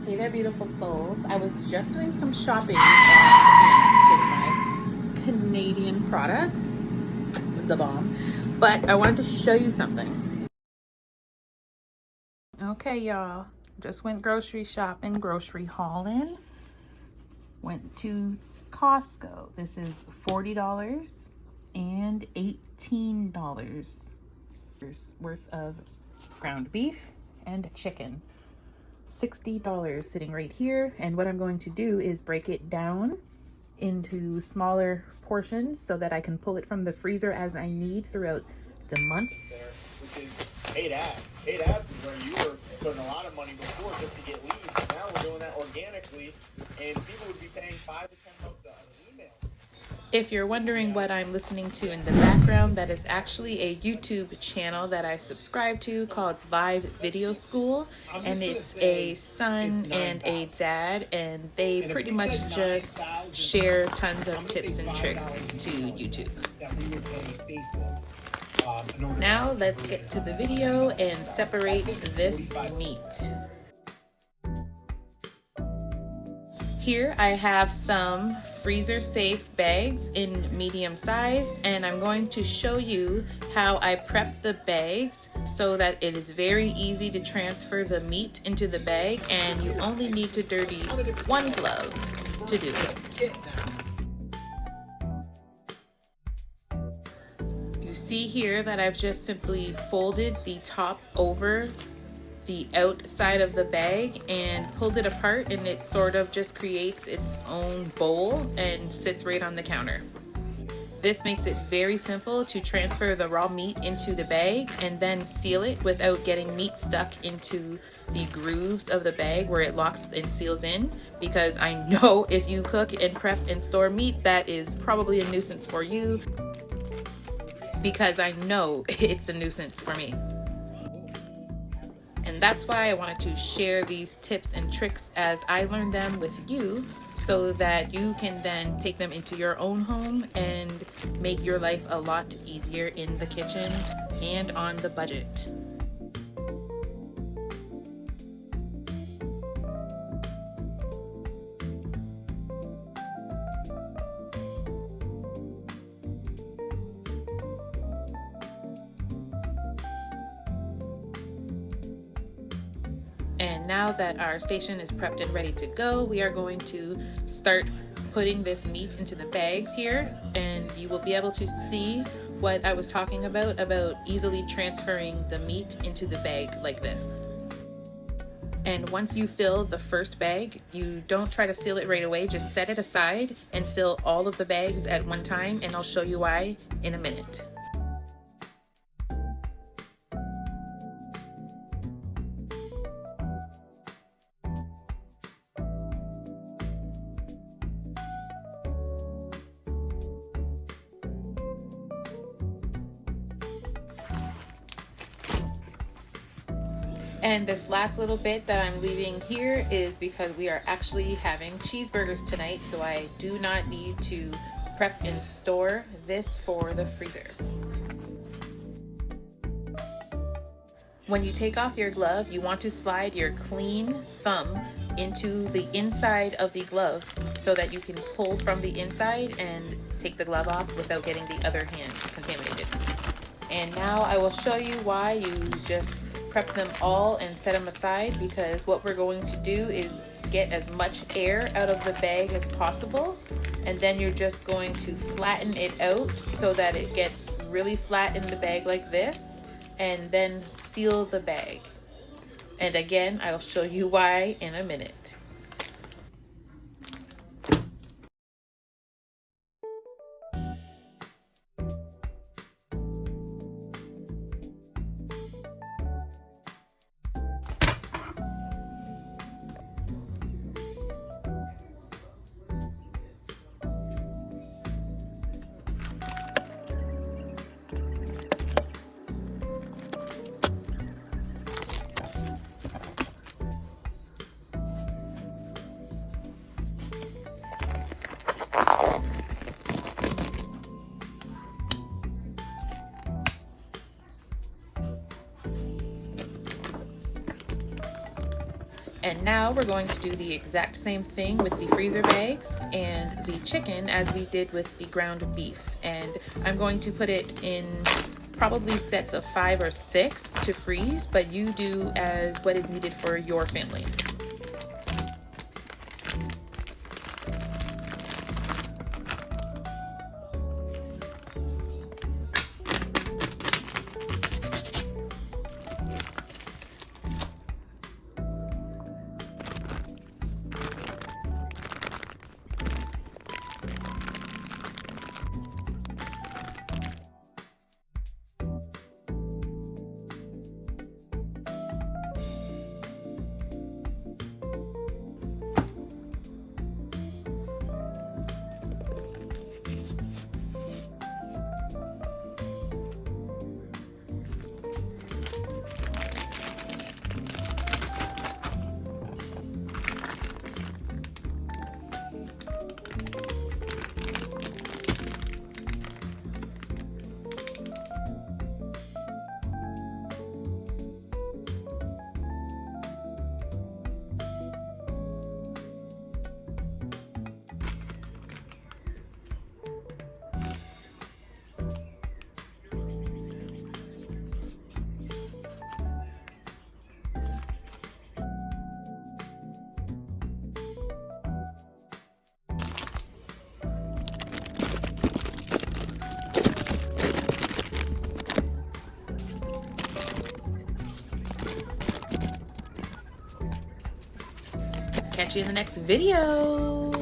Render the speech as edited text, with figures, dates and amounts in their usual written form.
Hey there, beautiful souls. I was just doing some shopping getting my Canadian products, the bomb, but I wanted to show you something. Okay, y'all, just went grocery shopping, grocery hauling. Went to Costco. This is $40 and $18 worth of ground beef and chicken. $60 sitting right here, and what I'm going to do is break it down into smaller portions so that I can pull it from the freezer as I need throughout the month. Which is paid ads. Paid ads is where you were putting a lot of money before just to get leads. Now we're doing that organically, and people would be paying $5 to $10 an email. If you're wondering what I'm listening to in the background, that is actually a YouTube channel that I subscribe to called Live Video School, and it's a son and a dad, and they pretty much just share tons of tips and tricks to YouTube. Now let's get to the video and separate this meat. Here I have some freezer safe bags in medium size, and I'm going to show you how I prep the bags so that it is very easy to transfer the meat into the bag, and you only need to dirty one glove to do it. You see here that I've just simply folded the top over the outside of the bag and pulled it apart, and it sort of just creates its own bowl and sits right on the counter. This makes it very simple to transfer the raw meat into the bag and then seal it without getting meat stuck into the grooves of the bag where it locks and seals in, because I know if you cook and prep and store meat, that is probably a nuisance for you, because I know it's a nuisance for me. And that's why I wanted to share these tips and tricks as I learned them with you, so that you can then take them into your own home and make your life a lot easier in the kitchen and on the budget. And now that our station is prepped and ready to go, we are going to start putting this meat into the bags here, and you will be able to see what I was talking about easily transferring the meat into the bag like this. And once you fill the first bag, you don't try to seal it right away, just set it aside and fill all of the bags at one time, and I'll show you why in a minute. And this last little bit that I'm leaving here is because we are actually having cheeseburgers tonight, so I do not need to prep and store this for the freezer. When you take off your glove, you want to slide your clean thumb into the inside of the glove so that you can pull from the inside and take the glove off without getting the other hand contaminated. And now I will show you why you just prep them all and set them aside, because what we're going to do is get as much air out of the bag as possible, and then you're just going to flatten it out so that it gets really flat in the bag like this, and then seal the bag. And again, I'll show you why in a minute. And now we're going to do the exact same thing with the freezer bags and the chicken as we did with the ground beef. And I'm going to put it in probably sets of 5 or 6 to freeze, but you do as what is needed for your family. Catch you in the next video.